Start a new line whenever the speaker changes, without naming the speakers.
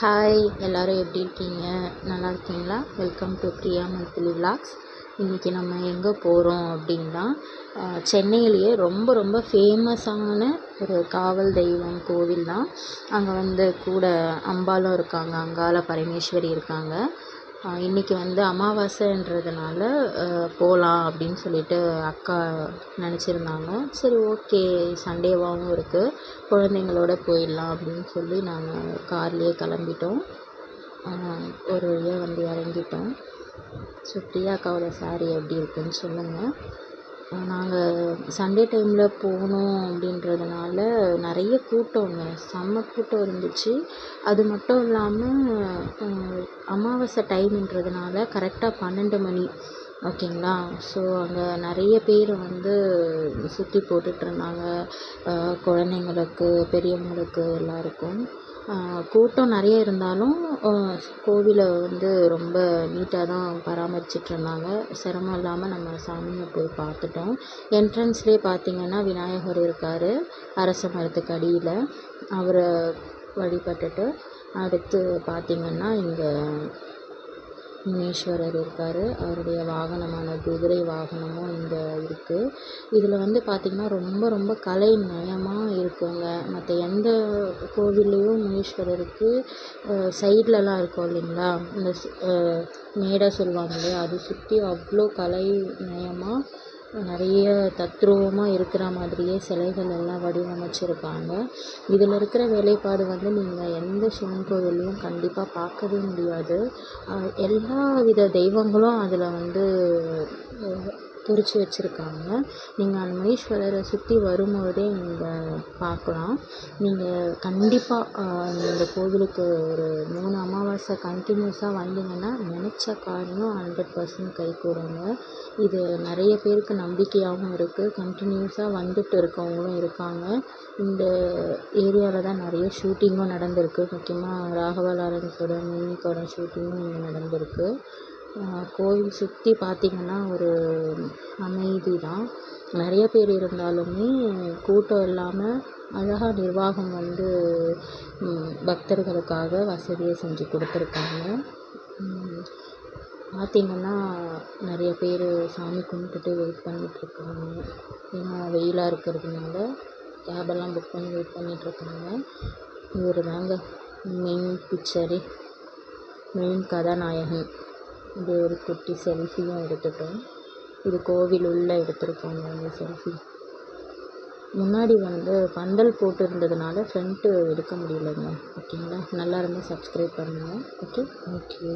Hi எல்லோரும் எப்படி இருக்கீங்க? நல்லா இருக்கீங்களா? Welcome to Priya monthly vlogs. இன்றைக்கி நம்ம எங்கே போகிறோம் அப்படின்னா சென்னையிலேயே ரொம்ப ரொம்ப ஃபேமஸான ஒரு காவல் தெய்வம் கோவில் தான். அங்கே கூட அம்பாலும் இருக்காங்க, அங்காள பரமேஸ்வரி இருக்காங்க. இன்றைக்கி அமாவாசைன்றதுனால போகலாம் அப்படின்னு சொல்லிட்டு அக்கா நினச்சிருந்தாங்க. சரி, ஓகே, சண்டேவாகவும் இருக்குது, குழந்தைங்களோட போயிடலாம் அப்படின்னு சொல்லி நாங்கள் கார்லேயே கிளம்பிட்டோம். ஒரு வழியாக இறங்கிட்டோம். ஸோ பிரியா அக்காவோட சாரீ எப்படி இருக்குன்னு சொல்லுங்கள். நாங்கள் சண்டே டைமில் போனோம் அப்படின்றதுனால நிறைய கூட்டங்க, செம்ம கூட்டம் இருந்துச்சு. அது மட்டும் இல்லாமல் அமாவாசை டைம்ன்றதுனால கரெக்டாக 12 மணி, ஓகேங்களா. ஸோ அங்கே நிறைய பேர் சுற்றி போட்டுட்ருந்தாங்க, குழந்தைங்களுக்கு, பெரியவங்களுக்கு எல்லாருக்கும். கூட்டம் நிறைய இருந்தாலும் கோவிலை ரொம்ப நீட்டாக தான் பராமரிச்சிட்ருந்தாங்க. சிரமம் இல்லாமல் நம்ம சாமியை போய் பார்த்துட்டோம். என்ட்ரன்ஸ்லேயே பார்த்திங்கன்னா விநாயகர் இருக்கார், அரச மரத்துக்கு அடியில். அவரை வழிபட்டுட்டு அடுத்து பார்த்திங்கன்னா இங்கே முனீஸ்வரர் இருக்கார். அவருடைய வாகனமான குதிரை வாகனமும் இங்கே இருக்குது. இதில் பார்த்திங்கன்னா ரொம்ப ரொம்ப கலை நயமாக இருக்குங்க. மற்ற எந்த கோவில்லையும் முனீஸ்வரருக்கு சைட்லலாம் இருக்கும் இல்லைங்களா, இந்த மேடை சொல்லுவாங்க இல்லையா, அது சுற்றி அவ்வளோ கலை நயமாக நிறைய தத்ரூபமாக இருக்கிற மாதிரியே சிலைகள் எல்லாம் வடிவமைச்சிருக்காங்க. இதில் இருக்கிற வேலைப்பாடு நீங்கள் எந்த சிவன் கோவில்லையும் கண்டிப்பாக பார்க்கவே முடியாது. எல்லா வித தெய்வங்களும் அதில் பொறிச்சு வச்சுருக்காங்க. நீங்கள் அந்த முனீஸ்வரரை சுற்றி வரும்போதே நீங்கள் பார்க்கலாம். நீங்கள் கண்டிப்பாக இந்த கோவிலுக்கு ஒரு 3 அமாவாசை கண்டினியூஸாக வந்தீங்கன்னா நினச்ச காரியம் 100% கைகூடுங்க. இது நிறைய பேருக்கு நம்பிக்கையாகவும் இருக்குது. கண்டினியூஸாக வந்துட்டு இருக்கவங்களும் இருக்காங்க. இந்த ஏரியாவில் தான் நிறைய ஷூட்டிங்கும் நடந்திருக்கு. முக்கியமாக ராகவா லாரன்ஸோட மினி படம் ஷூட்டிங்கும் இங்கே நடந்திருக்கு. கோவில் சுற்றி பார்த்திங்கன்னா ஒரு அமைதி தான். நிறைய பேர் இருந்தாலுமே கூட்டம் இல்லாமல் அழகாக நிர்வாகம் பக்தர்களுக்காக வசதியை செஞ்சு கொடுத்துருக்காங்க. பார்த்திங்கன்னா நிறைய பேர் சாமி கும்பிட்டுட்டு வெயிட் பண்ணிகிட்ருக்காங்க. ஏன்னா வெயிலாக இருக்கிறதுனால கேபெல்லாம் புக் பண்ணி வெயிட் பண்ணிகிட்ருக்காங்க. இவர் தாங்க மெயின் பிக்சரு, மெயின் கதாநாயகன். இது ஒரு குட்டி செல்ஃபியும் எடுத்துட்டோம். இது கோவில் உள்ளே எடுத்திருக்கோங்க இந்த செல்ஃபி. முன்னாடி பந்தல் போட்டு இருந்ததுனால ஃப்ரண்ட்டு எடுக்க முடியலைங்க, ஓகேங்களா. நல்லா இருந்தால் சப்ஸ்கிரைப் பண்ணுங்கள். Okay, thank you.